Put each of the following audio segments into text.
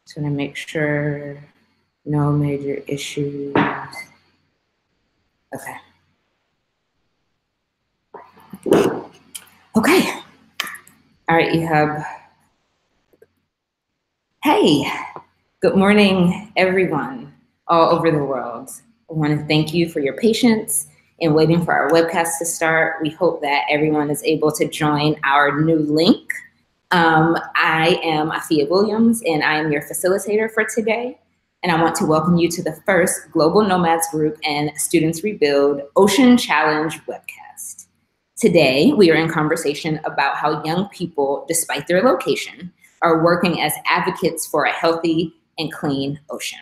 Just want to make sure no major issues. Okay. Okay. All right, Ehab. Hey, good morning, everyone all over the world. I want to thank you for your patience in waiting for our webcast to start. We hope that everyone is able to join our new link. I am Afia Williams, and I am your facilitator for today. And I want to welcome you to the first Global Nomads Group and Students Rebuild Ocean Challenge webcast. Today, we are in conversation about how young people, despite their location, are working as advocates for a healthy and clean ocean.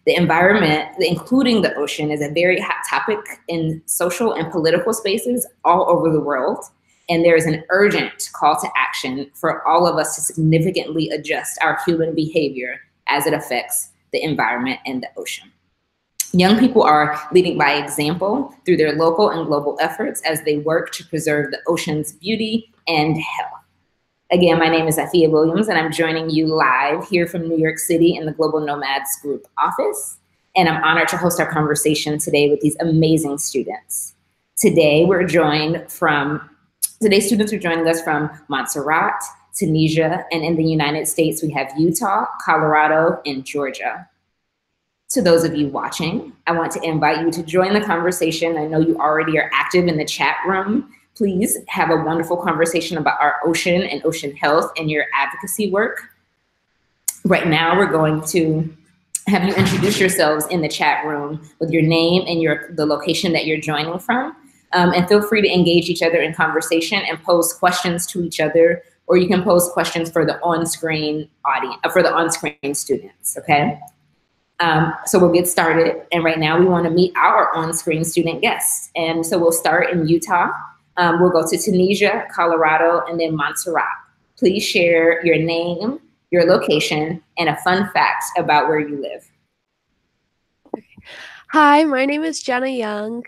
The environment, including the ocean, is a very hot topic in social and political spaces all over the world. And there is an urgent call to action for all of us to significantly adjust our human behavior as it affects the environment and the ocean. Young people are leading by example through their local and global efforts as they work to preserve the ocean's beauty and health. Again, my name is Afia Williams, and I'm joining you live here from New York City in the Global Nomads Group office. And I'm honored to host our conversation today with these amazing students. Today's students are joining us from Montserrat, Tunisia, and in the United States, we have Utah, Colorado, and Georgia. To those of you watching, I want to invite you to join the conversation. I know you already are active in the chat room. Please have a wonderful conversation about our ocean and ocean health and your advocacy work. Right now, we're going to have you introduce yourselves in the chat room with your name and the location that you're joining from. And feel free to engage each other in conversation and pose questions to each other, or you can pose questions for the on-screen audience, for the on-screen students, okay? So we'll get started. And right now we want to meet our on-screen student guests. And so we'll start in Utah. We'll go to Tunisia, Colorado, and then Montserrat. Please share your name, your location, and a fun fact about where you live. Hi, my name is Jenna Young.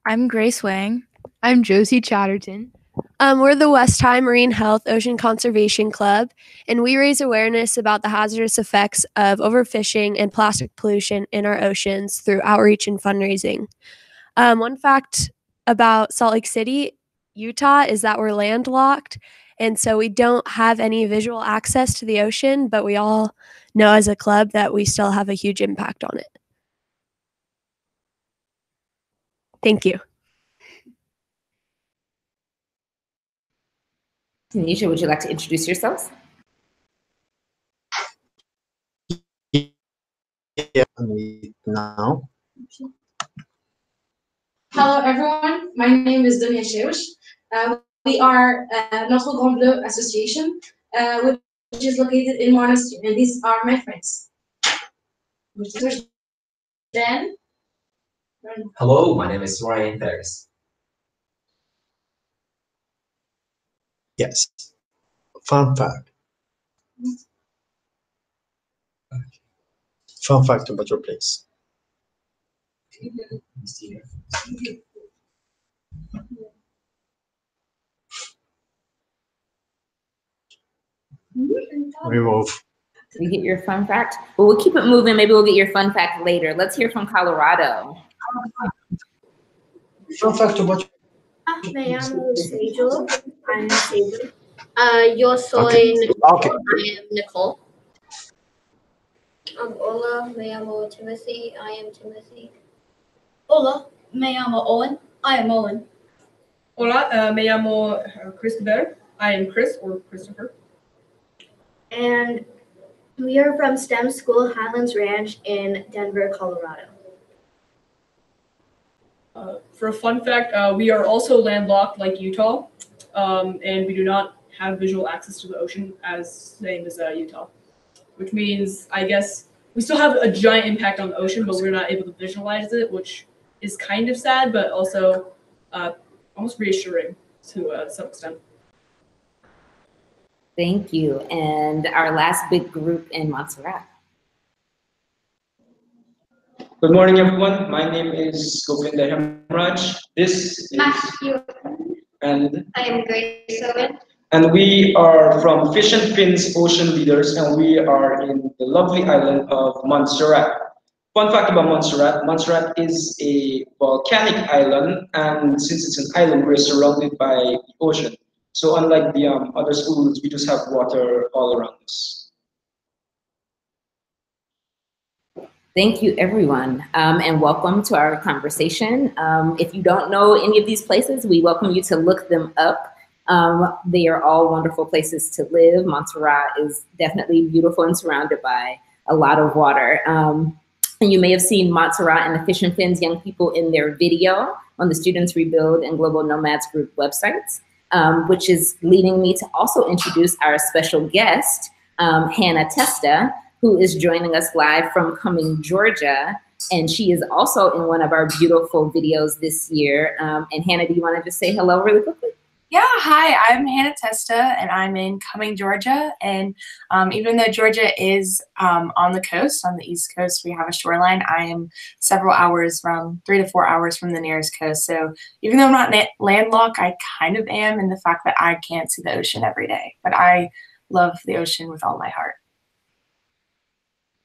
I'm Grace Wang. I'm Josie Chatterton. We're the West High Marine Health Ocean Conservation Club, and we raise awareness about the hazardous effects of overfishing and plastic pollution in our oceans through outreach and fundraising. One fact about Salt Lake City, Utah, is that we're landlocked, and so we don't have any visual access to the ocean, but we all know as a club that we still have a huge impact on it. Thank you. Tanisha, would you like to introduce yourselves? Yeah, now. Hello, everyone. My name is Dunya Sheush. We are Notre Grand Bleu Association, which is located in Monastery, and these are my friends. Jen. Hello, my name is Ryan Paris. Yes. Fun fact. Fun fact about your place. Remove. You get your fun fact? Well, we'll keep it moving. Maybe we'll get your fun fact later. Let's hear from Colorado. Fun fact about Me llamo Sejal. I'm Sejal. Yo soy Okay. Okay. I am Nicole. Hola, me llamo Timothy. I am Timothy. Hola, me llamo Owen. I am Owen. Hola, me llamo Christopher. I am Chris or Christopher. And we are from STEM School Highlands Ranch in Denver, Colorado. For a fun fact, we are also landlocked like Utah, and we do not have visual access to the ocean as same as Utah, which means, I guess, we still have a giant impact on the ocean, but we're not able to visualize it, which is kind of sad, but also almost reassuring to some extent. Thank you. And our last big group in Montserrat. Good morning, everyone. My name is Govinda Hemraj. This is Matthew. And I am Grace Owen. And we are from Fish and Fins Ocean Leaders, and we are in the lovely island of Montserrat. Fun fact about Montserrat, Montserrat is a volcanic island, and since it's an island, we're surrounded by the ocean. So unlike the other schools, we just have water all around us. Thank you, everyone, and welcome to our conversation. If you don't know any of these places, we welcome you to look them up. They are all wonderful places to live. Montserrat is definitely beautiful and surrounded by a lot of water. And you may have seen Montserrat and the Fish and Fins young people in their video on the Students Rebuild and Global Nomads Group websites, which is leading me to also introduce our special guest, Hannah Testa, who is joining us live from Cumming, Georgia. And she is also in one of our beautiful videos this year. And Hannah, do you want to just say hello really quickly? Yeah, hi, I'm Hannah Testa, and I'm in Cumming, Georgia. And even though Georgia is on the coast, on the East Coast, we have a shoreline. I am several hours, around 3 to 4 hours from the nearest coast. So even though I'm not landlocked, I kind of am in the fact that I can't see the ocean every day. But I love the ocean with all my heart.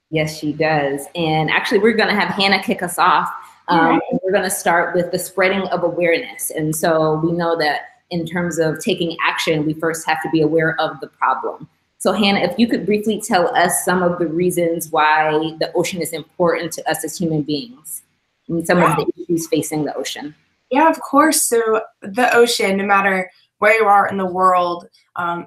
Yes, she does. And actually, we're going to have Hannah kick us off. We're going to start with the spreading of awareness. And so we know that in terms of taking action, we first have to be aware of the problem. So Hannah, if you could briefly tell us some of the reasons why the ocean is important to us as human beings and some of the issues facing the ocean. Yeah, of course. So the ocean, no matter where you are in the world,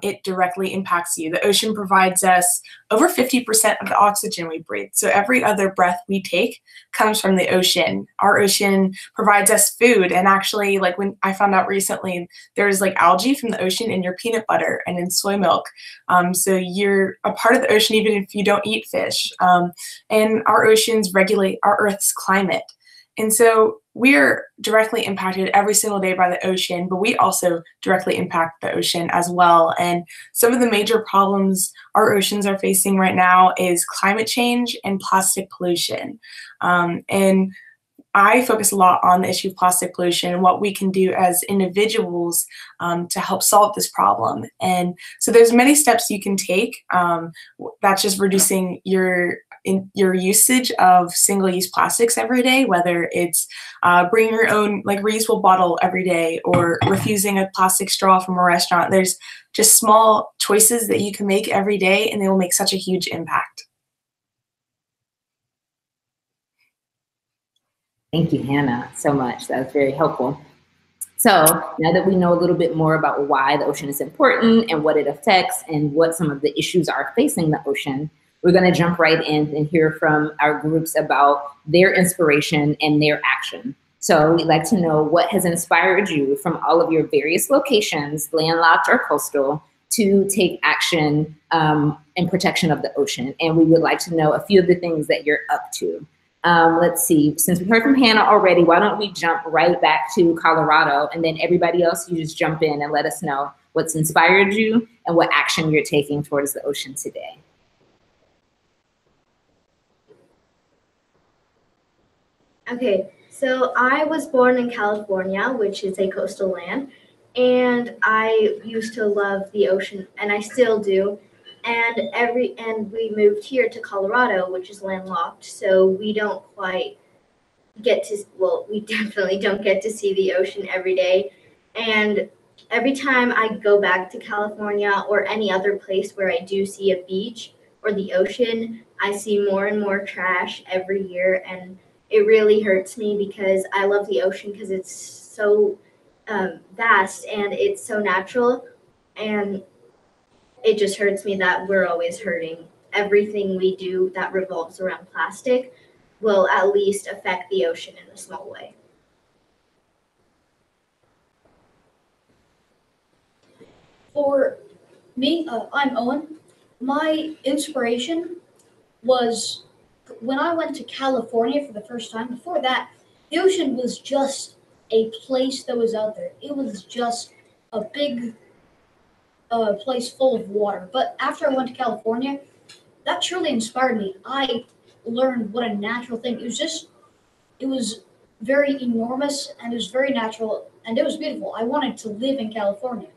it directly impacts you. The ocean provides us over 50% of the oxygen we breathe. So every other breath we take comes from the ocean. Our ocean provides us food. And actually, like when I found out recently, there's like algae from the ocean in your peanut butter and in soy milk. So you're a part of the ocean even if you don't eat fish. And our oceans regulate our Earth's climate. And so we're directly impacted every single day by the ocean, but we also directly impact the ocean as well. And some of the major problems our oceans are facing right now is climate change and plastic pollution. And I focus a lot on the issue of plastic pollution and what we can do as individuals to help solve this problem. And so there's many steps you can take. That's just reducing your usage of single-use plastics every day, whether it's bringing your own like reusable bottle every day or refusing a plastic straw from a restaurant. There's just small choices that you can make every day, and they will make such a huge impact. Thank you, Hannah, so much. That was very helpful. So now that we know a little bit more about why the ocean is important and what it affects and what some of the issues are facing the ocean, we're going to jump right in and hear from our groups about their inspiration and their action. So we'd like to know what has inspired you from all of your various locations, landlocked or coastal, to take action in protection of the ocean. And we would like to know a few of the things that you're up to. Let's see, since we heard from Hannah already, why don't we jump right back to Colorado, and then everybody else, you just jump in and let us know what's inspired you and what action you're taking towards the ocean today. Okay, so I was born in California, which is a coastal land, and I used to love the ocean, and I still do. And we moved here to Colorado, which is landlocked, so we don't quite get to, well, we definitely don't get to see the ocean every day. And every time I go back to California or any other place where I do see a beach or the ocean, I see more and more trash every year, and it really hurts me because I love the ocean because it's so vast and it's so natural, and it just hurts me that we're always hurting. Everything we do that revolves around plastic will at least affect the ocean in a small way. For me, I'm Owen. My inspiration was when I went to California for the first time. Before that, the ocean was just a place that was out there. It was just a big place full of water. But after I went to California, that truly inspired me. I learned what a natural thing. It was very enormous, and it was very natural, and it was beautiful. I wanted to live in California.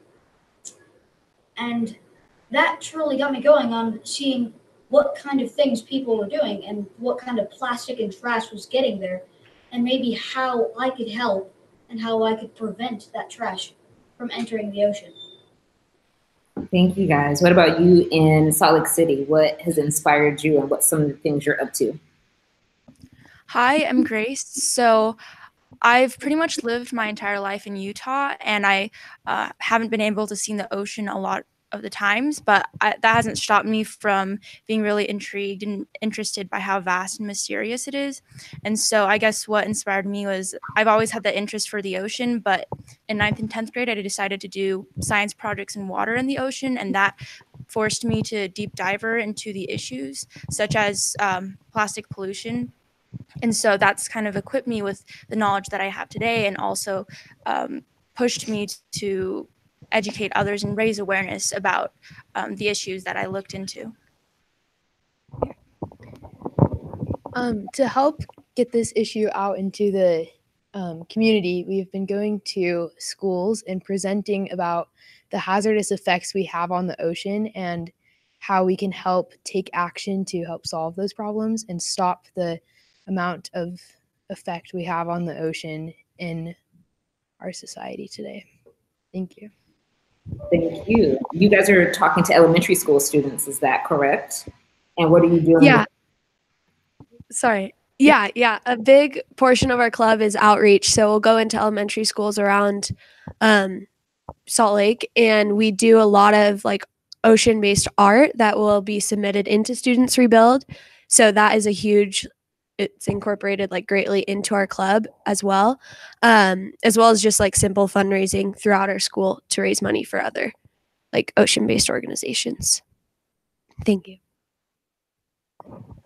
And that truly got me going on seeing what kind of things people were doing and what kind of plastic and trash was getting there, and maybe how I could help and how I could prevent that trash from entering the ocean. Thank you, guys. What about you in Salt Lake City? What has inspired you and what's some of the things you're up to? Hi, I'm Grace. So I've pretty much lived my entire life in Utah, and I haven't been able to see the ocean a lot of the times, but that hasn't stopped me from being really intrigued and interested by how vast and mysterious it is. And so I guess what inspired me was I've always had the interest for the ocean, but in 9th and 10th grade, I decided to do science projects in water in the ocean, and that forced me to deep diver into the issues such as plastic pollution. And so that's kind of equipped me with the knowledge that I have today, and also pushed me to educate others and raise awareness about the issues that I looked into. To help get this issue out into the community, we've been going to schools and presenting about the hazardous effects we have on the ocean and how we can help take action to help solve those problems and stop the amount of effect we have on the ocean in our society today. Thank you. Thank you. You guys are talking to elementary school students, is that correct? And what are you doing? Yeah. Sorry. Yeah. A big portion of our club is outreach. So we'll go into elementary schools around Salt Lake, and we do a lot of like ocean-based art that will be submitted into Students Rebuild. So that is it's incorporated like greatly into our club as well as just like simple fundraising throughout our school to raise money for other like ocean-based organizations. Thank you.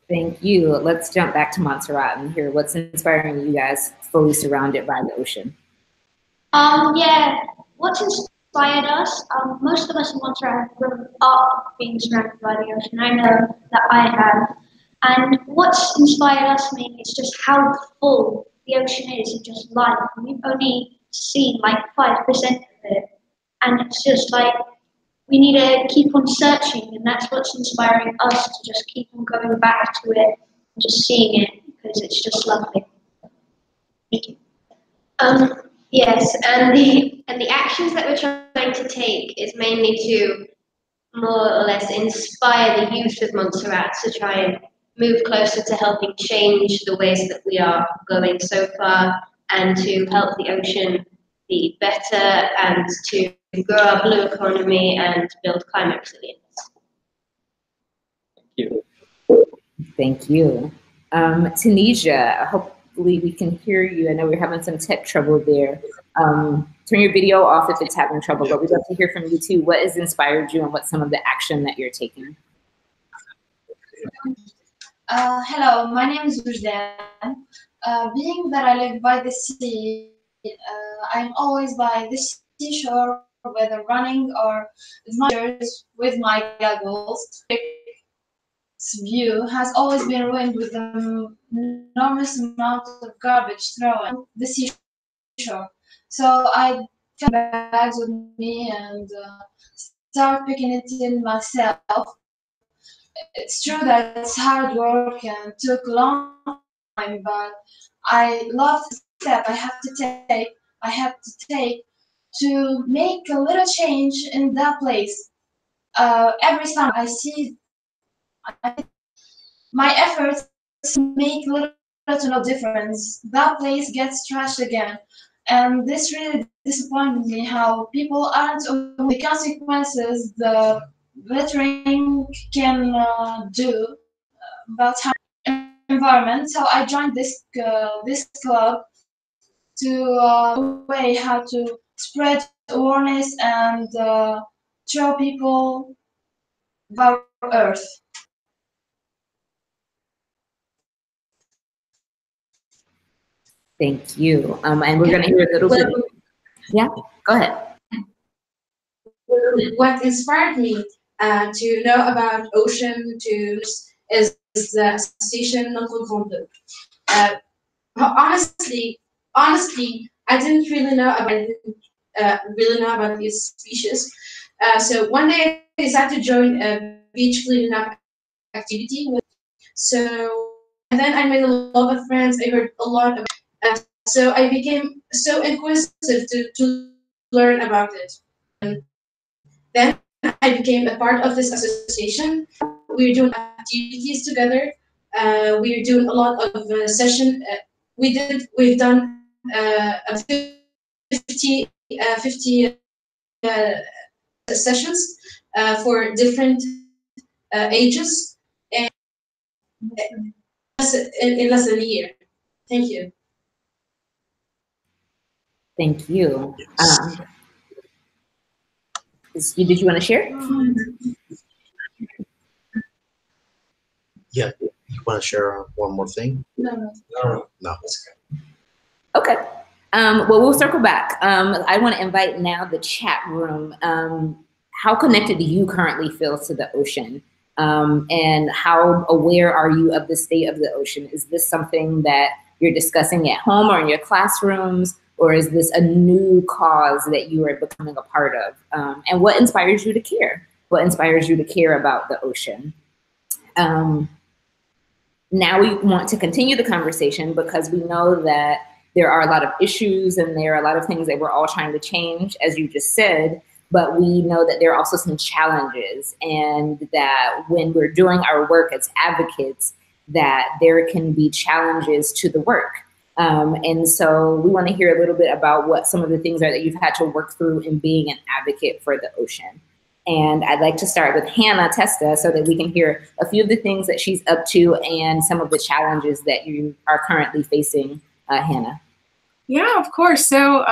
Thank you. Let's jump back to Montserrat and hear what's inspiring you guys fully surrounded by the ocean. Yeah, what's inspired us? Most of us in Montserrat have grown up being surrounded by the ocean. I know that I have. And what's inspired us mainly is just how full the ocean is of just life. We've only seen like 5% of it. And it's just like, we need to keep on searching, and that's what's inspiring us to just keep on going back to it and just seeing it, because it's just lovely. Thank you. Yes, and the actions that we're trying to take is mainly to more or less inspire the youth of Montserrat to try and move closer to helping change the ways that we are going so far, and to help the ocean be better, and to grow our blue economy and build climate resilience. Thank you. Thank you. Tunisia, hopefully we can hear you. I know we're having some tech trouble there. Turn your video off if it's having trouble, but we'd love to hear from you too. What has inspired you and what's some of the action that you're taking? Hello, my name is Wujdan. Being that I live by the sea, I'm always by the seashore, whether running or with my goggles. Its view has always been ruined with an enormous amount of garbage thrown on the seashore. So I took bags with me and started picking it in myself. It's true that it's hard work and took a long time, but I love the step I have to take to make a little change in that place. Every summer I see my efforts make little to no difference. That place gets trashed again. And this really disappointed me, how people aren't aware of the consequences the littering can do about our environment. So I joined this club to way how to spread awareness and show people about Earth. Thank you. And we're going to hear a little bit. Yeah, go ahead. What inspired me to know about ocean is the association Notre Grand Bleu. Honestly, I didn't really know about these species, So one day I decided to join a beach cleanup activity. So and then I made a lot of friends. I heard a lot about. So I became so inquisitive to learn about it. Then I became a part of this association. We're doing activities together. We're doing a lot of session. We've done a 50 sessions for different ages and in less than a year. Thank you. Thank you. Did you want to share? Yeah, you want to share one more thing? No. Okay. Well, we'll circle back. I want to invite now the chat room. How connected do you currently feel to the ocean? And how aware are you of the state of the ocean? Is this something that you're discussing at home or in your classrooms? Or is this a new cause that you are becoming a part of? And what inspires you to care? What inspires you to care about the ocean? Now we want to continue the conversation because we know that there are a lot of issues and there are a lot of things that we're all trying to change, as you just said, but we know that there are also some challenges and that when we're doing our work as advocates, that there can be challenges to the work. And so we want to hear a little bit about what some of the things are that you've had to work through in being an advocate for the ocean. And I'd like to start with Hannah Testa so that we can hear a few of the things that she's up to and some of the challenges that you are currently facing, Hannah. Yeah, of course. So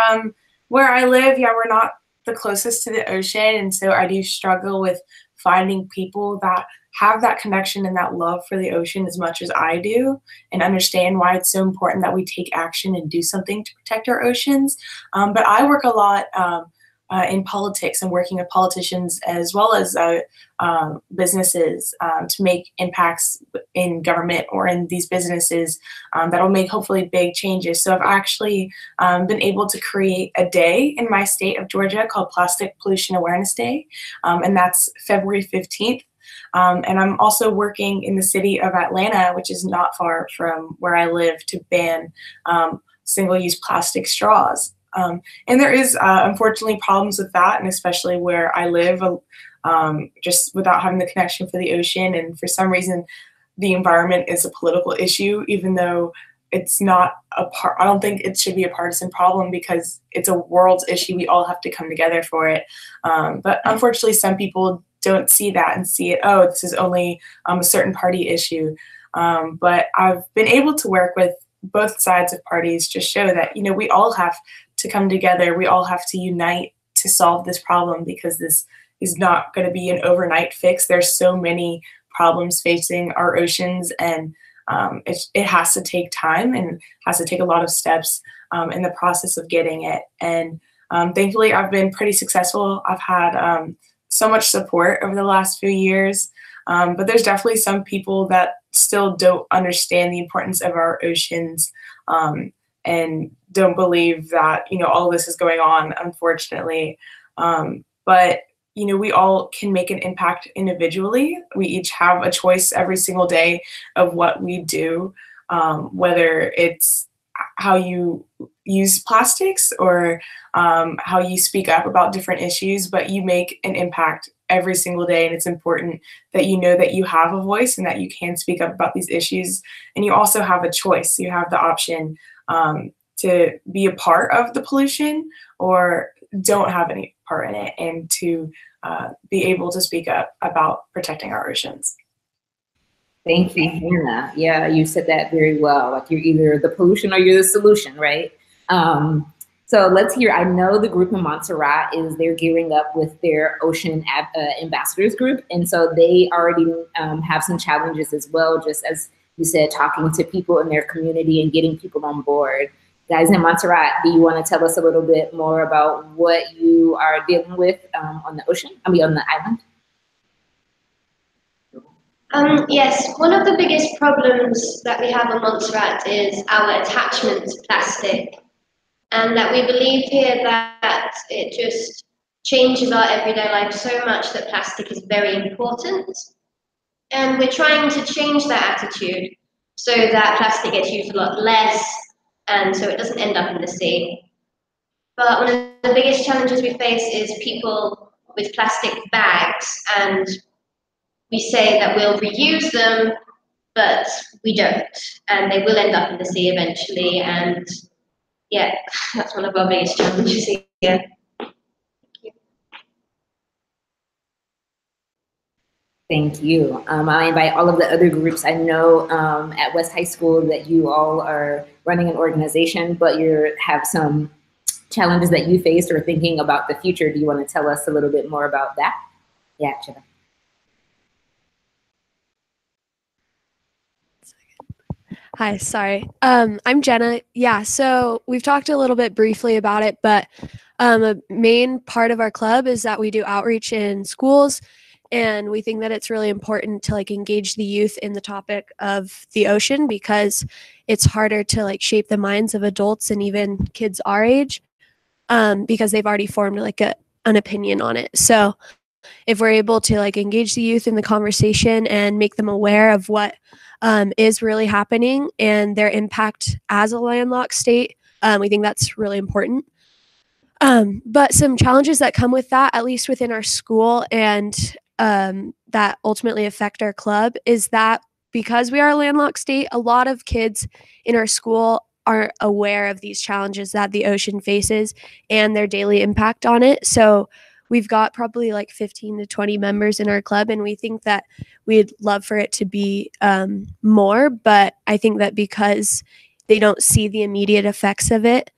where I live, we're not the closest to the ocean. And so I do struggle with finding people that have that connection and that love for the ocean as much as I do and understand why it's so important that we take action and do something to protect our oceans. But I work a lot in politics and working with politicians as well as businesses to make impacts in government or in these businesses that'll make hopefully big changes. So I've actually been able to create a day in my state of Georgia called Plastic Pollution Awareness Day, and that's February 15th. And I'm also working in the city of Atlanta, which is not far from where I live, to ban single-use plastic straws. And there is unfortunately problems with that, and especially where I live, just without having the connection for the ocean. And for some reason, the environment is a political issue, even though it's not I don't think it should be a partisan problem because it's a world issue. We all have to come together for it. But unfortunately, some people don't see that and see it, oh, this is only a certain party issue. But I've been able to work with both sides of parties to show that, we all have to come together. We all have to unite to solve this problem because this is not going to be an overnight fix. There's so many problems facing our oceans, and it has to take time and has to take a lot of steps in the process of getting it. And thankfully, I've been pretty successful. I've had so much support over the last few years, but there's definitely some people that still don't understand the importance of our oceans and don't believe that, all this is going on, unfortunately. But, we all can make an impact individually. We each have a choice every single day of what we do, whether it's how you use plastics or how you speak up about different issues, but you make an impact every single day. And it's important that you know that you have a voice and that you can speak up about these issues. And you also have a choice. You have the option to be a part of the pollution or don't have any part in it, and to be able to speak up about protecting our oceans. Thank you, Hannah. Yeah, you said that very well. Like you're either the pollution or you're the solution, right? So let's hear, I know the group in Montserrat they're gearing up with their Ocean Ambassadors group. And so they already have some challenges as well, just as you said, talking to people in their community and getting people on board. Guys in Montserrat, do you want to tell us a little bit more about what you are dealing with on the ocean? On the island? Yes, one of the biggest problems that we have on Montserrat is our attachment to plastic, and that we believe here that it just changes our everyday life so much that plastic is very important. And we're trying to change that attitude so that plastic gets used a lot less and so it doesn't end up in the sea. But one of the biggest challenges we face is people with plastic bags, and we say that we'll reuse them, but we don't, and they will end up in the sea eventually. And yeah, that's one of our biggest challenges here. Thank you. I invite all of the other groups. I know at West High School that you all are running an organization, but you have some challenges that you faced or thinking about the future. Do you want to tell us a little bit more about that? Yeah, Jenna. Hi, sorry. I'm Jenna. Yeah, so we've talked a little bit briefly about it, but a main part of our club is that we do outreach in schools, and we think that it's really important to like engage the youth in the topic of the ocean because it's harder to like shape the minds of adults and even kids our age because they've already formed like an opinion on it. So if we're able to like engage the youth in the conversation and make them aware of what is really happening and their impact as a landlocked state, we think that's really important. But some challenges that come with that, at least within our school and that ultimately affect our club, is that because we are a landlocked state, a lot of kids in our school aren't aware of these challenges that the ocean faces and their daily impact on it. So we've got probably like 15 to 20 members in our club, and we think that we'd love for it to be more. But I think that because they don't see the immediate effects of it,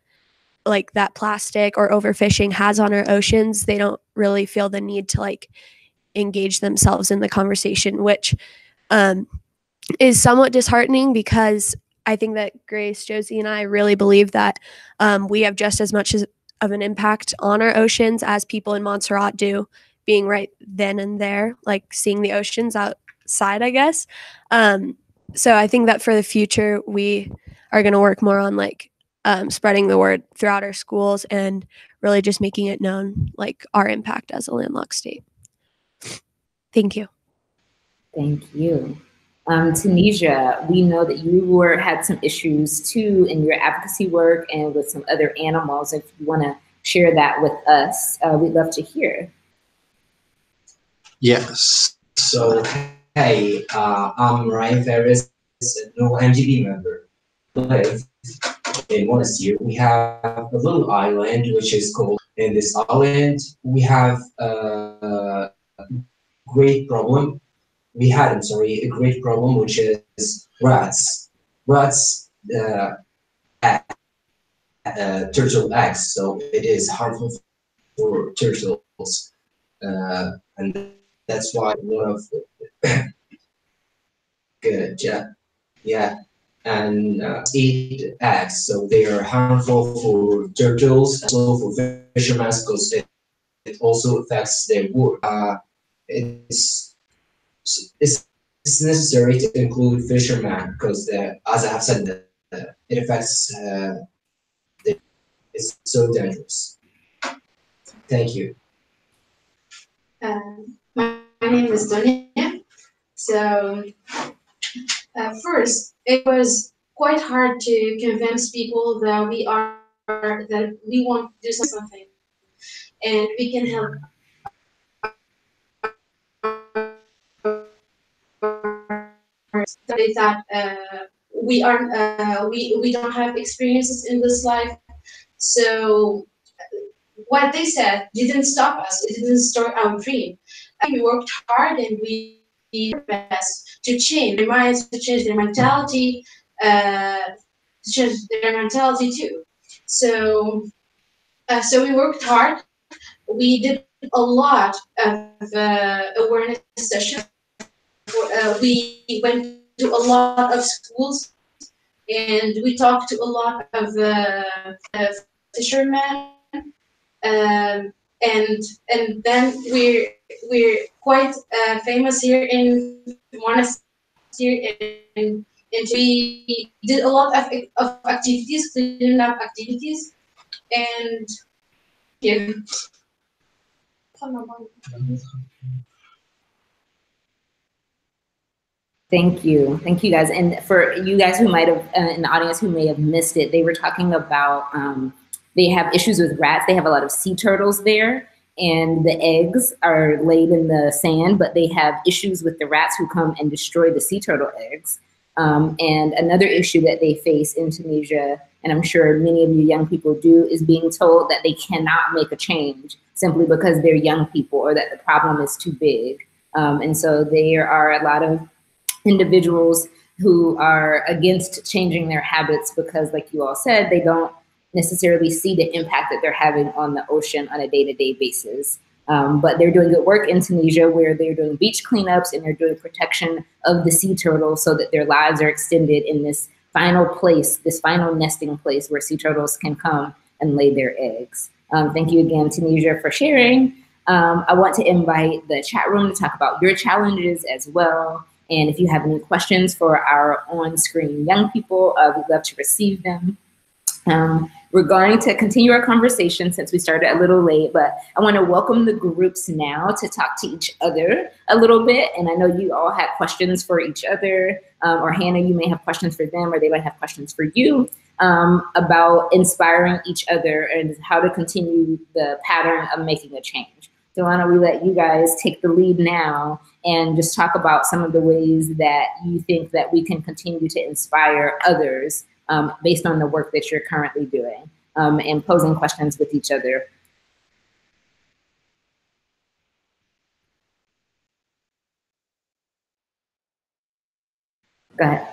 like that plastic or overfishing has on our oceans, they don't really feel the need to like engage themselves in the conversation, which is somewhat disheartening because I think that Grace, Josie, and I really believe that we have just as much of an impact on our oceans as people in Montserrat do, being right then and there, like seeing the oceans outside, I guess. So I think that for the future, we are going to work more on like spreading the word throughout our schools and really just making it known, like our impact as a landlocked state. Thank you. Thank you. Tunisia, we know that you had some issues too in your advocacy work and with some other animals. If you want to share that with us, we'd love to hear. Yes. So, hey, I'm Ryan Ferris, a no MGB member. Live in Monastir. We have a little island which is called. In this island, we have a great problem. We had, I'm sorry, a great problem, which is rats. Rats turtle eggs, so it is harmful for turtles, and that's why one of good, yeah, and eat eggs, so they are harmful for turtles, also for fishermen, because it also affects their work. It's it's it's necessary to include fishermen because, as I have said, it affects. It's so dangerous. Thank you. My name is Donia. So first, it was quite hard to convince people that we want to do something, and we can help. That we don't have experiences in this life, so what they said didn't stop us. It didn't stop our dream. We worked hard and we did our best to change their minds, to change their mentality, to change their mentality too. So, so we worked hard. We did a lot of awareness sessions. We went to a lot of schools and we talked to a lot of fishermen. And then we're quite famous here in Monastir, and we did a lot of activities, cleaning up activities, and yeah. Thank you. Thank you guys. And for you guys who might have, in the audience who may have missed it, they were talking about, they have issues with rats. They have a lot of sea turtles there, and the eggs are laid in the sand, but they have issues with the rats who come and destroy the sea turtle eggs. And another issue that they face in Tunisia, and I'm sure many of you young people do, is being told that they cannot make a change simply because they're young people or that the problem is too big. And so there are a lot of individuals who are against changing their habits because, like you all said, they don't necessarily see the impact that they're having on the ocean on a day-to-day basis. But they're doing good work in Tunisia where they're doing beach cleanups and they're doing protection of the sea turtles so that their lives are extended in this final place, this final nesting place where sea turtles can come and lay their eggs. Thank you again, Tunisia, for sharing. I want to invite the chat room to talk about your challenges as well. And if you have any questions for our on-screen young people, we'd love to receive them. We're going to continue our conversation since we started a little late, but I want to welcome the groups now to talk to each other a little bit. And I know you all had questions for each other, or Hannah, you may have questions for them, or they might have questions for you about inspiring each other and how to continue the pattern of making a change. So why don't we let you guys take the lead now and just talk about some of the ways that you think that we can continue to inspire others based on the work that you're currently doing, and posing questions with each other. Go ahead.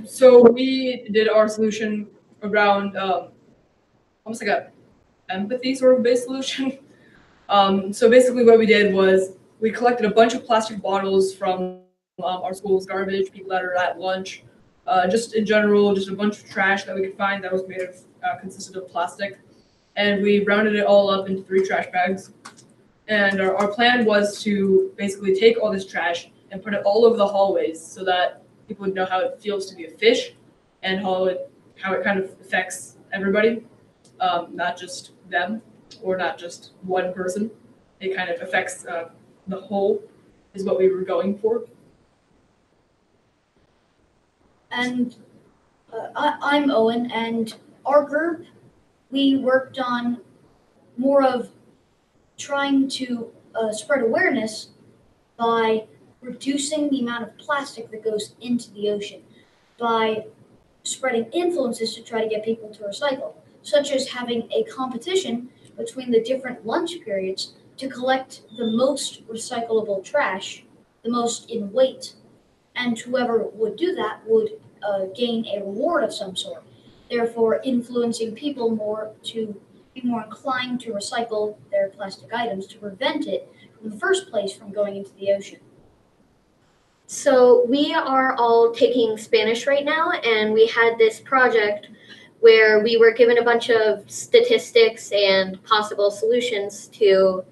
So we did our solution around almost like a empathy sort of based solution. So basically what we did was we collected a bunch of plastic bottles from our school's garbage, people that are at lunch, just in general, just a bunch of trash that we could find that was made of, consisted of plastic. And we rounded it all up into 3 trash bags. And our plan was to basically take all this trash and put it all over the hallways so that people would know how it feels to be a fish and how it kind of affects everybody, not just them or not just one person. It kind of affects the whole is what we were going for. And I'm Owen, and our group, we worked on more of trying to spread awareness by reducing the amount of plastic that goes into the ocean, by spreading influences to try to get people to recycle, such as having a competition between the different lunch periods to collect the most recyclable trash, the most in weight, and whoever would do that would gain a reward of some sort, therefore influencing people more to be more inclined to recycle their plastic items to prevent it in the first place from going into the ocean. So we are all taking Spanish right now, and we had this project where we were given a bunch of statistics and possible solutions to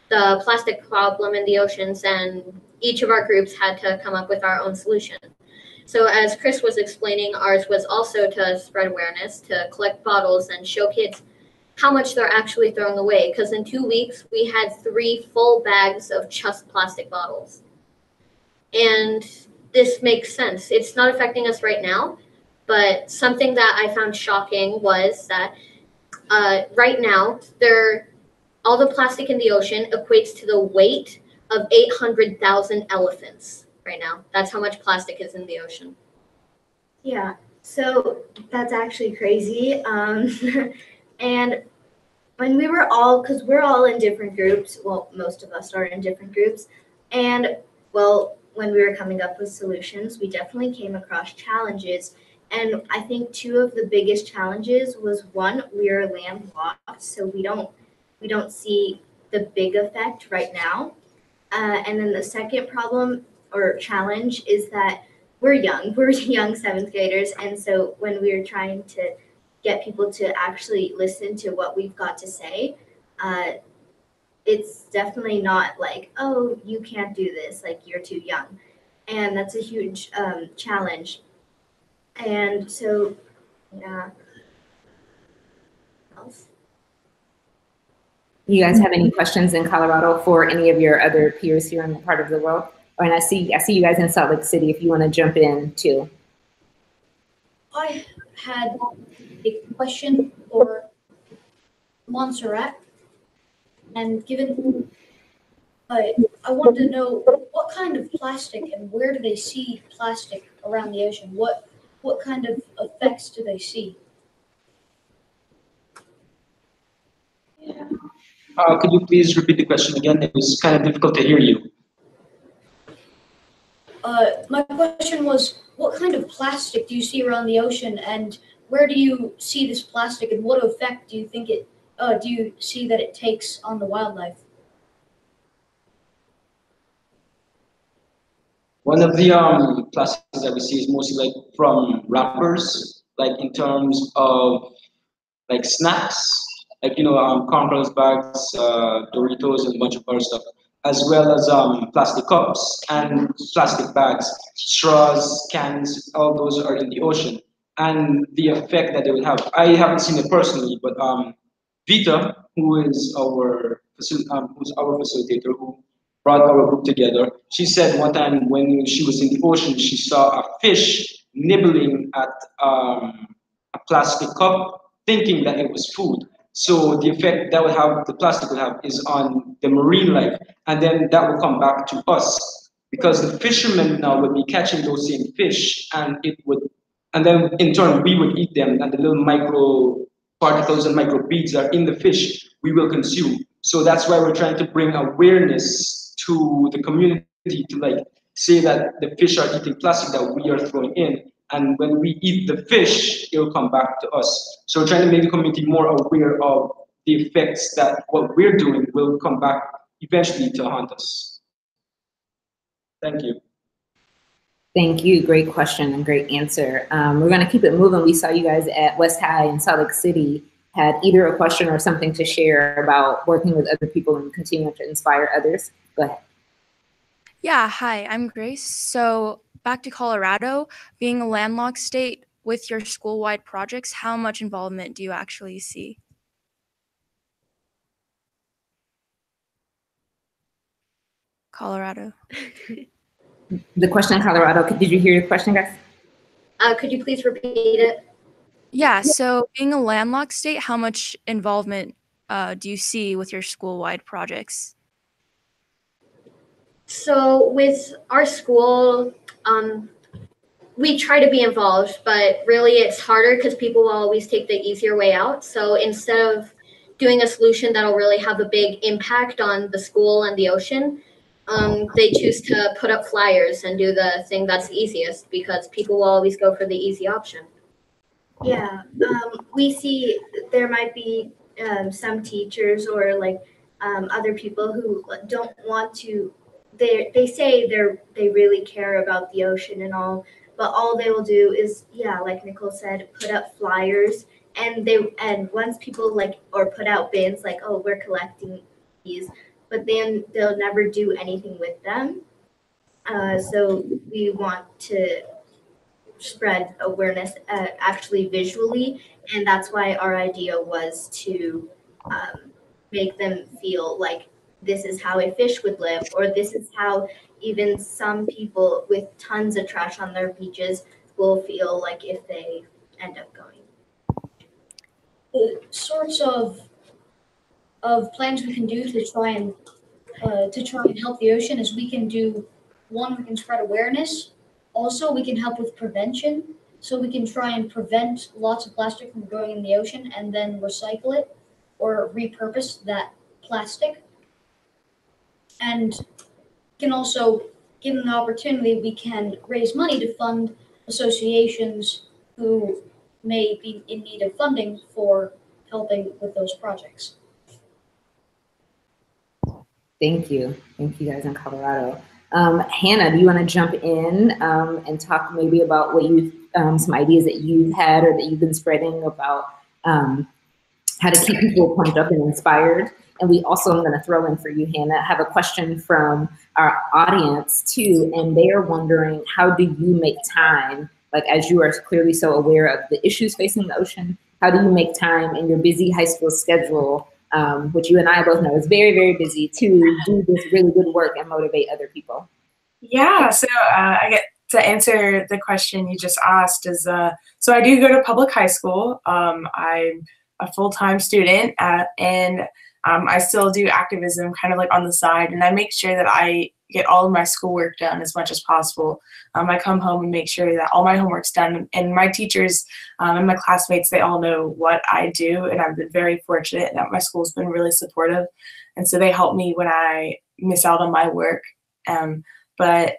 the plastic problem in the oceans, and each of our groups had to come up with our own solution. So as Chris was explaining, ours was also to spread awareness, to collect bottles and show kids how much they're actually throwing away, because in 2 weeks we had 3 full bags of just plastic bottles. And this makes sense. It's not affecting us right now, but something that I found shocking was that right now, all the plastic in the ocean equates to the weight of 800,000 elephants right now. That's how much plastic is in the ocean. Yeah, so that's actually crazy. And when we were all, because we're all in different groups, well, most of us are in different groups, and well, when we were coming up with solutions, we definitely came across challenges. And I think 2 of the biggest challenges was, one, we are landlocked, so we don't see the big effect right now. And then the second problem or challenge is that we're young 7th graders, and so when we were trying to get people to actually listen to what we've got to say, it's definitely not like, oh, you can't do this, like you're too young. And that's a huge challenge. And so, yeah. Else? You guys have any questions in Colorado for any of your other peers here in the part of the world? And I see you guys in Salt Lake City if you want to jump in too. I had a question for Montserrat, and given I wanted to know what kind of plastic and where do they see plastic around the ocean? What kind of effects do they see? Could you please repeat the question again? It was kind of difficult to hear you. My question was, what kind of plastic do you see around the ocean, and where do you see this plastic, and what effect do you think do you see that it takes on the wildlife? One of the plastics that we see is mostly like from wrappers, like in terms of like snacks, like corn bags, Doritos, and a bunch of other stuff, as well as plastic cups and plastic bags, straws, cans. All those are in the ocean, and the effect that they will have. I haven't seen it personally, but Vita, who's our facilitator, who brought our group together, she said one time when she was in the ocean, she saw a fish nibbling at a plastic cup, thinking that it was food. So the effect that would have, the plastic would have, is on the marine life, and then that will come back to us because the fishermen now would be catching those same fish, and it would, and then in turn we would eat them, and the little micro particles and microbeads are in the fish we will consume. So that's why we're trying to bring awareness to the community to like say that the fish are eating plastic that we are throwing in, and when we eat the fish, it'll come back to us. So we're trying to make the community more aware of the effects that what we're doing will come back eventually to haunt us. Thank you. Thank you. Great question and great answer. We're going to keep it moving. We saw you guys at West High in Salt Lake City had either a question or something to share about working with other people and continuing to inspire others. Go ahead. Yeah, hi, I'm Grace. So back to Colorado, being a landlocked state with your school-wide projects, how much involvement do you actually see? Colorado. The question in Colorado, did you hear your question, guys? Could you please repeat it? Yeah, so being a landlocked state, how much involvement do you see with your school-wide projects? So with our school, we try to be involved, but really it's harder because people will always take the easier way out. So instead of doing a solution that'll really have a big impact on the school and the ocean, they choose to put up flyers and do the thing that's easiest because people will always go for the easy option. Yeah, we see there might be some teachers or like other people who don't want to. They say they really care about the ocean and all, but all they will do is, yeah, like Nicole said, put up flyers, and once people like or put out bins like, oh, we're collecting these, but then they'll never do anything with them. So we want to spread awareness actually visually, and that's why our idea was to make them feel like this is how a fish would live, or this is how even some people with tons of trash on their beaches will feel like if they end up going. The sorts of plans we can do to try and help the ocean is we can do one, we can spread awareness. Also, we can help with prevention. So we can try and prevent lots of plastic from going in the ocean and then recycle it or repurpose that plastic. And can also, given the opportunity, we can raise money to fund associations who may be in need of funding for helping with those projects. Thank you. Thank you guys in Colorado. Hannah, do you want to jump in and talk maybe about what you've, some ideas that you've had or that you've been spreading about how to keep people pumped up and inspired? And we also, I'm going to throw in for you, Hannah, have a question from our audience too, and they are wondering, how do you make time, like as you are clearly so aware of the issues facing the ocean, how do you make time in your busy high school schedule which you and I both know is very, very busy, to do this really good work and motivate other people? Yeah, so I get to answer the question you just asked is, so I do go to public high school. I'm a full-time student and I still do activism kind of like on the side, and I make sure that I get all of my schoolwork done as much as possible. I come home and make sure that all my homework's done, and my teachers and my classmates, they all know what I do, and I've been very fortunate that my school's been really supportive, and so they help me when I miss out on my work. But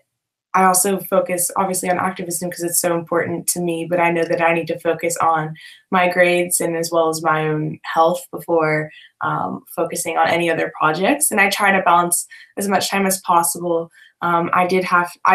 I also focus obviously on activism because it's so important to me, but I know that I need to focus on my grades and as well as my own health before focusing on any other projects. And I try to balance as much time as possible. I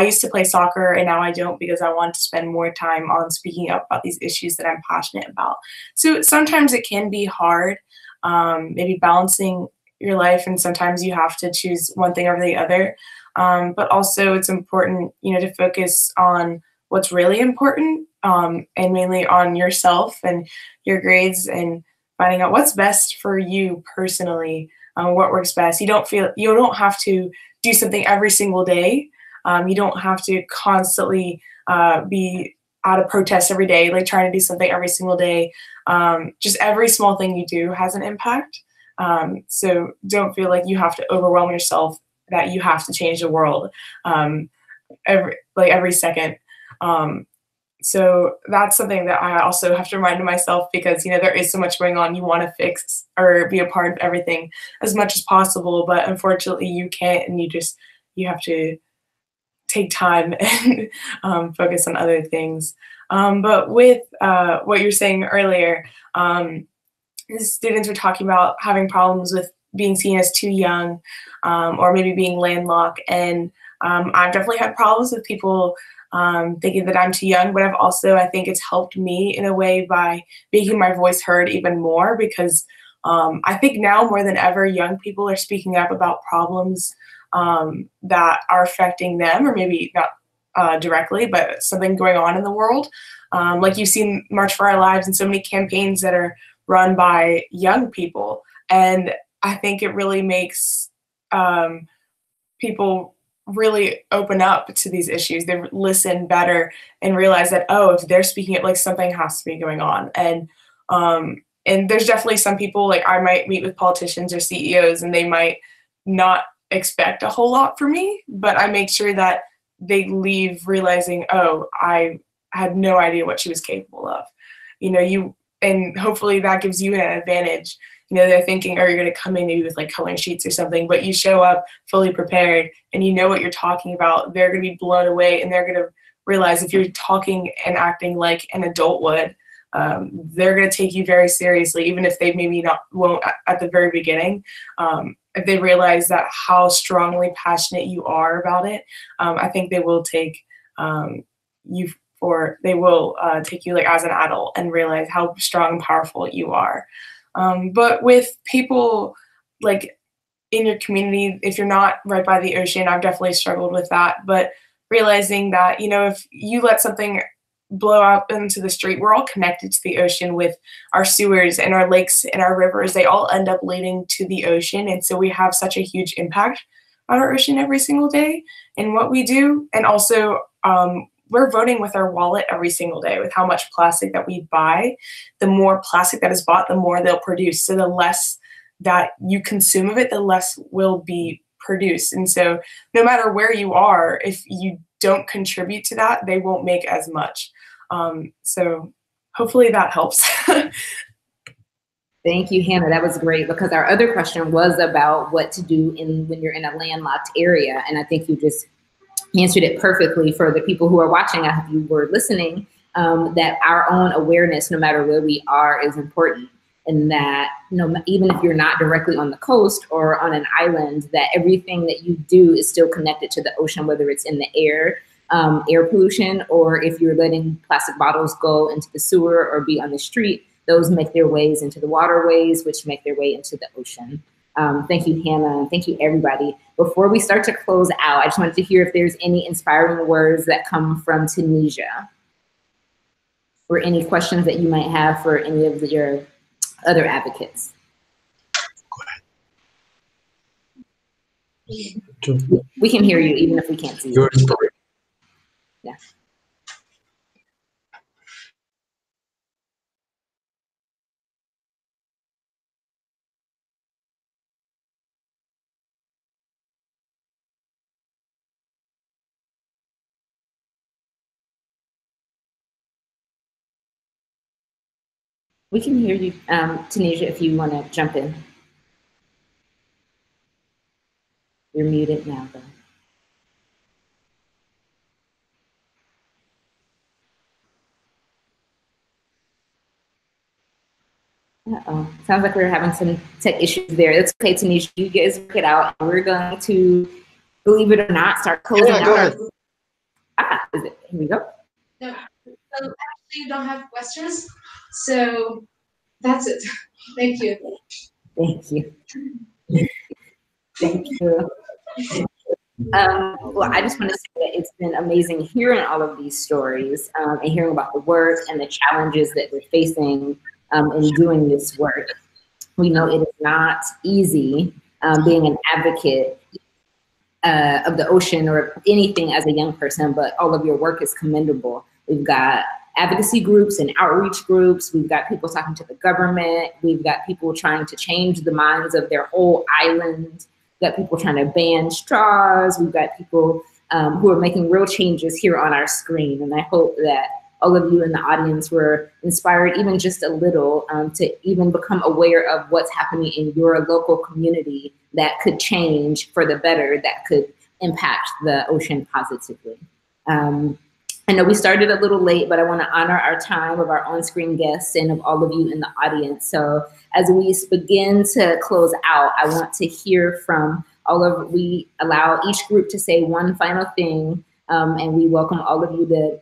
used to play soccer and now I don't because I want to spend more time on speaking up about these issues that I'm passionate about. So sometimes it can be hard, maybe balancing your life, and sometimes you have to choose one thing over the other. But also it's important, to focus on what's really important, and mainly on yourself and your grades and finding out what's best for you personally, what works best. You don't have to do something every single day. You don't have to constantly be at a protest every day, like trying to do something every single day. Just every small thing you do has an impact. So don't feel like you have to overwhelm yourself, that you have to change the world every second. So that's something that I also have to remind myself, because there is so much going on. You want to fix or be a part of everything as much as possible, but unfortunately you can't, and you have to take time and focus on other things. But with what you're saying earlier, students were talking about having problems with being seen as too young, or maybe being landlocked. And I've definitely had problems with people thinking that I'm too young, but I think it's helped me in a way by making my voice heard even more, because I think now more than ever, young people are speaking up about problems that are affecting them, or maybe not directly, but something going on in the world. Like you've seen March for Our Lives and so many campaigns that are run by young people. And I think it really makes people really open up to these issues. They listen better and realize that, if they're speaking it, like something has to be going on. And there's definitely some people, like I might meet with politicians or CEOs and they might not expect a whole lot from me, but I make sure that they leave realizing, I had no idea what she was capable of. And hopefully that gives you an advantage. They're thinking, you're going to come in maybe with like coloring sheets or something, but you show up fully prepared and you know what you're talking about. They're going to be blown away, and they're going to realize if you're talking and acting like an adult would, they're going to take you very seriously, even if they maybe won't at the very beginning. If they realize that how strongly passionate you are about it, I think they will take you take you like as an adult and realize how strong and powerful you are. But with people like in your community, if you're not right by the ocean, I've definitely struggled with that. But realizing that, if you let something blow out into the street, we're all connected to the ocean with our sewers and our lakes and our rivers. They all end up leading to the ocean. And so we have such a huge impact on our ocean every single day in what we do. And also, we're voting with our wallet every single day with how much plastic that we buy. The more plastic that is bought, the more they'll produce. So the less that you consume of it, the less will be produced. And so no matter where you are, if you don't contribute to that, they won't make as much. So hopefully that helps. Thank you, Hannah. That was great, because our other question was about what to do when you're in a landlocked area. And I think you just answered it perfectly for the people who are watching. I hope you were listening, that our own awareness, no matter where we are, is important. And that even if you're not directly on the coast or on an island, that everything that you do is still connected to the ocean, whether it's in the air pollution, or if you're letting plastic bottles go into the sewer or be on the street, those make their ways into the waterways, which make their way into the ocean. Thank you, Hannah, and thank you, everybody. Before we start to close out, I just wanted to hear if there's any inspiring words that come from Tunisia, or any questions that you might have for any of your other advocates. We can hear you even if we can't see you. Your inspiration. Yeah. We can hear you, Tanisha, if you want to jump in. You're muted now, though. Uh-oh. Sounds like we're having some tech issues there. That's okay, Tanisha. You guys work it out. We're going to, believe it or not, start closing out. Go ahead. Is it? Here we go. No, so actually, you don't have questions, so that's it. Thank you. Thank you. Thank you. Well, I just want to say that it's been amazing hearing all of these stories and hearing about the work and the challenges that we're facing in doing this work. We know it is not easy being an advocate of the ocean or anything as a young person, but all of your work is commendable. We've got advocacy groups and outreach groups. We've got people talking to the government. We've got people trying to change the minds of their whole island. We've got people trying to ban straws. We've got people who are making real changes here on our screen. And I hope that all of you in the audience were inspired even just a little to even become aware of what's happening in your local community that could change for the better, that could impact the ocean positively. I know we started a little late, but I want to honor our time of our on-screen guests and of all of you in the audience. So as we begin to close out, I want to hear from we allow each group to say one final thing, and we welcome all of you to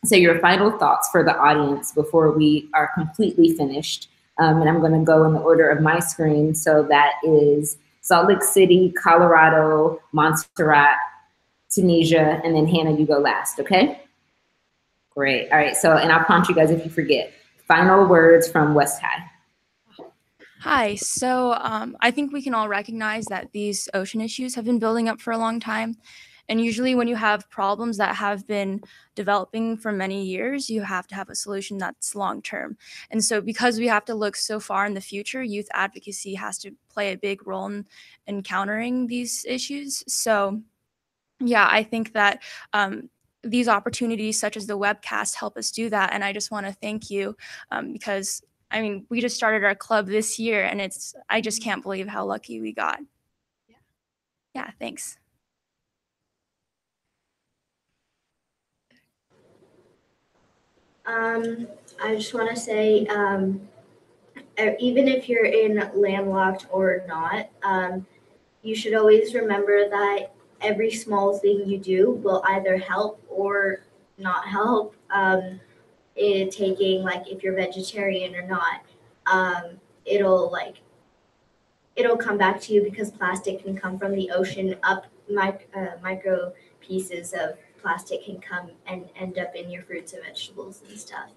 say your final thoughts for the audience before we are completely finished. And I'm going to go in the order of my screen. So that is Salt Lake City, Colorado, Montserrat, Tunisia, and then Hannah, you go last, okay? Great. All right. So, and I'll prompt you guys if you forget. Final words from West High. Hi. So I think we can all recognize that these ocean issues have been building up for a long time. And usually when you have problems that have been developing for many years, you have to have a solution that's long term. And so because we have to look so far in the future, youth advocacy has to play a big role in countering these issues. So yeah, I think that these opportunities such as the webcast help us do that. And I just want to thank you because I mean, we just started our club this year and I just can't believe how lucky we got. Yeah, thanks. I just want to say, even if you're in landlocked or not, you should always remember that every small thing you do will either help or not help. Taking, like, if you're vegetarian or not, it'll come back to you because plastic can come from the ocean up. Micro pieces of plastic can come and end up in your fruits and vegetables and stuff.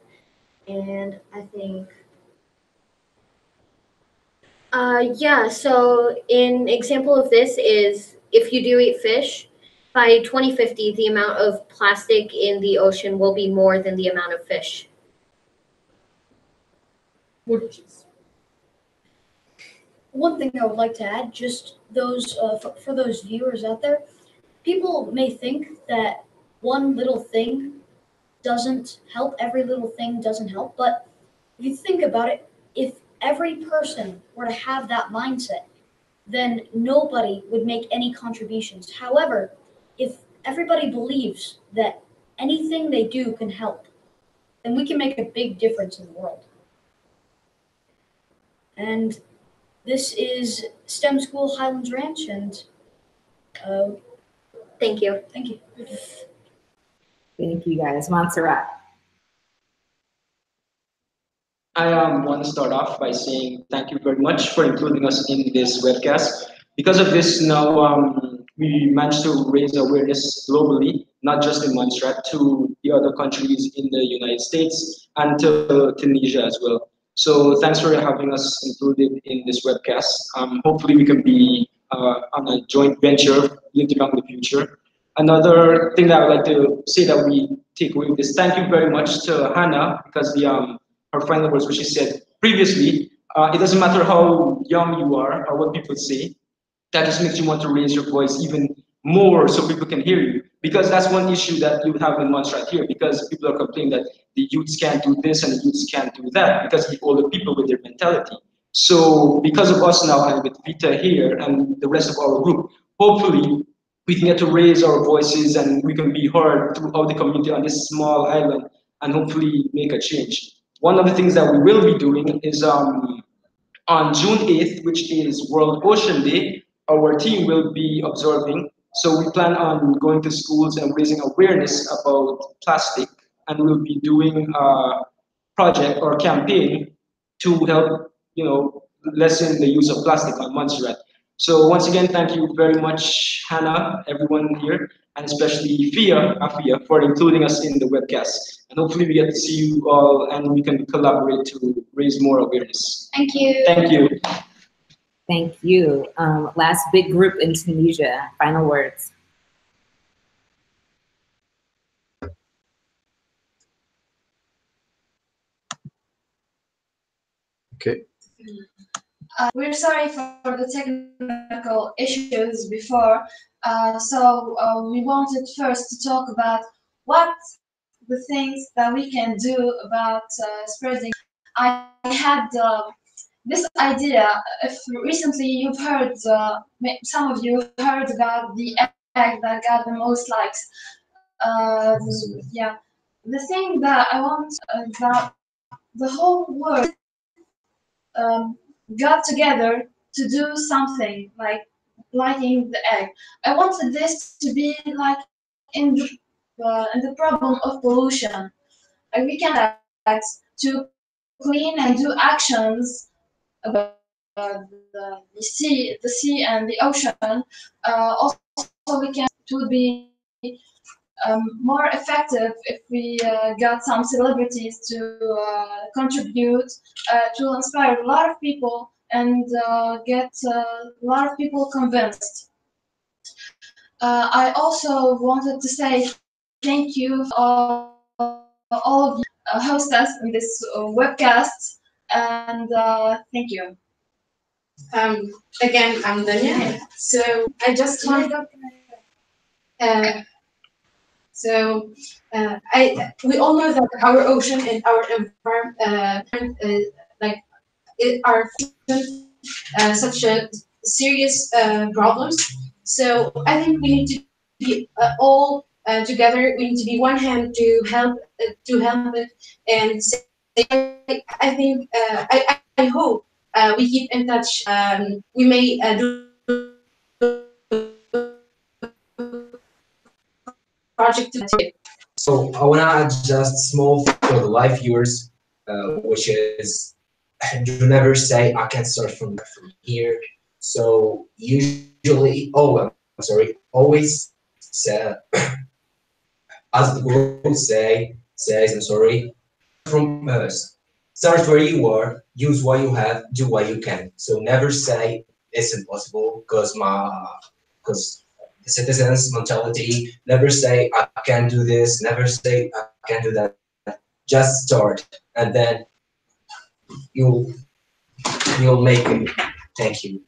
And I think, yeah, so an example of this is if you do eat fish, by 2050, the amount of plastic in the ocean will be more than the amount of fish. One thing I would like to add, just those for those viewers out there, people may think that one little thing doesn't help, every little thing doesn't help, but if you think about it, if every person were to have that mindset, then nobody would make any contributions. However, if everybody believes that anything they do can help, then we can make a big difference in the world. And this is STEM School Highlands Ranch, and thank you. Thank you. Thank you, guys. Montserrat. I want to start off by saying thank you very much for including us in this webcast. Because of this, now we managed to raise awareness globally, not just in Montserrat, to the other countries in the United States and to Tunisia as well. So thanks for having us included in this webcast. Hopefully we can be on a joint venture living on the future. Another thing that I would like to say that we take away with this, thank you very much to Hannah, because her final words, which she said previously, it doesn't matter how young you are or what people say, that just makes you want to raise your voice even more so people can hear you. Because that's one issue that you have in Montserrat here, because people are complaining that the youths can't do this and the youths can't do that because of older people with their mentality. So because of us now and with Vita here and the rest of our group, hopefully we can get to raise our voices and we can be heard throughout the community on this small island and hopefully make a change. One of the things that we will be doing is on June 8th, which is World Ocean Day, our team will be observing. So we plan on going to schools and raising awareness about plastic, and we'll be doing a project or campaign to help, lessen the use of plastic on Montserrat. So once again, thank you very much, Hannah, everyone here, and especially Afia, for including us in the webcast. And hopefully we get to see you all and we can collaborate to raise more awareness. Thank you. Thank you. Thank you. Last big group in Tunisia, final words. Okay. We're sorry for the technical issues before. We wanted first to talk about what the things that we can do about spreading. I had this idea. If recently you've heard, some of you heard about the egg that got the most likes. Yeah, the thing that I want that the whole world got together to do something like lighting the egg. I wanted this to be like in the problem of pollution. Like we can act to clean and do actions about the sea and the ocean. Also, we can it would be more effective if we got some celebrities to contribute to inspire a lot of people and get a lot of people convinced. I also wanted to say thank you for all of you host us in this webcast, and thank you. Again, I'm Danya. So I just want we all know that our ocean and our environment are such a serious problems. So I think we need to be all together. We need to be one hand to help it. And say, I think I hope we keep in touch. We may do project today. So I want to add just small for the live viewers, which is do never say I can start from here. So usually, always say, as the group says, I'm sorry, from us. Start where you are, use what you have, do what you can. So never say it's impossible because the citizens' mentality, never say I can't do this, never say I can't do that. Just start, and then you'll make it. Thank you.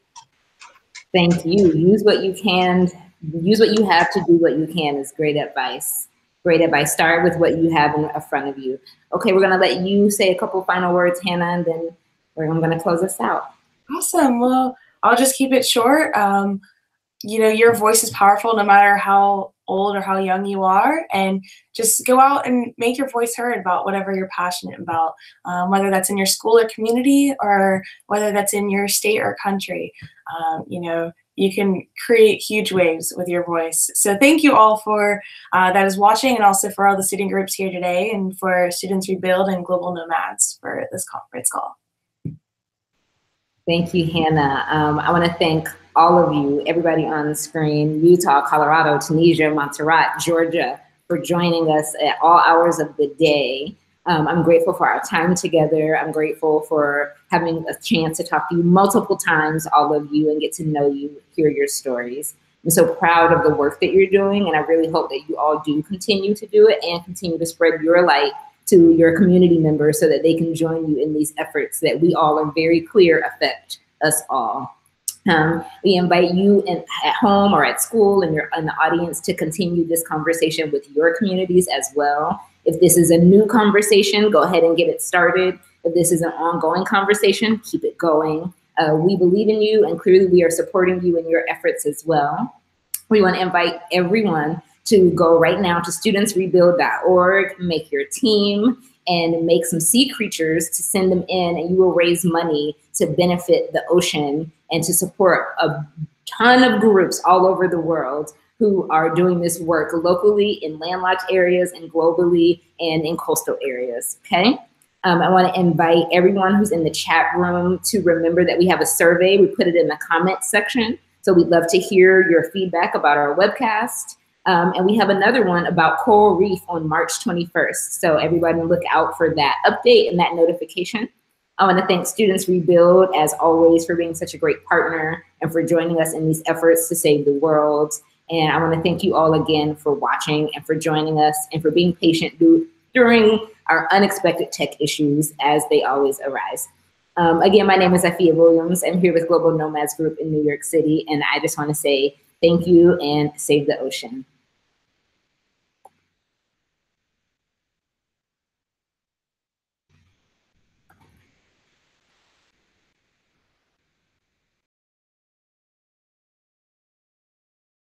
Thank you. Use what you can. Use what you have to do what you can is great advice. Great advice. Start with what you have in front of you. Okay, we're gonna let you say a couple final words, Hannah, and then I'm gonna close this out. Awesome. Well, I'll just keep it short. Your voice is powerful no matter how old or how young you are, and just go out and make your voice heard about whatever you're passionate about, whether that's in your school or community or whether that's in your state or country. You can create huge waves with your voice. So thank you all for that is watching, and also for all the student groups here today, and for Students Rebuild and Global Nomads for this conference call. Thank you, Hannah. I want to thank all of you, everybody on the screen, Utah, Colorado, Tunisia, Montserrat, Georgia, for joining us at all hours of the day. I'm grateful for our time together. I'm grateful for having a chance to talk to you multiple times, all of you, and get to know you, hear your stories. I'm so proud of the work that you're doing, and I really hope that you all do continue to do it and continue to spread your light to your community members so that they can join you in these efforts that we all are very clear affect us all. We invite you at home or at school and you're in the audience to continue this conversation with your communities as well. If this is a new conversation, go ahead and get it started. If this is an ongoing conversation, keep it going. We believe in you, and clearly we are supporting you in your efforts as well. We want to invite everyone to go right now to studentsrebuild.org, make your team, and make some sea creatures to send them in, and you will raise money to benefit the ocean and to support a ton of groups all over the world who are doing this work locally in landlocked areas and globally and in coastal areas, okay? I want to invite everyone who's in the chat room to remember that we have a survey. We put it in the comments section. So we'd love to hear your feedback about our webcast. And we have another one about Coral Reef on March 21st. So everybody look out for that update and that notification. I want to thank Students Rebuild, as always, for being such a great partner and for joining us in these efforts to save the world. And I want to thank you all again for watching and for joining us and for being patient during our unexpected tech issues as they always arise. Again, my name is Afia Williams. I'm here with Global Nomads Group in New York City. And I just want to say thank you and save the ocean.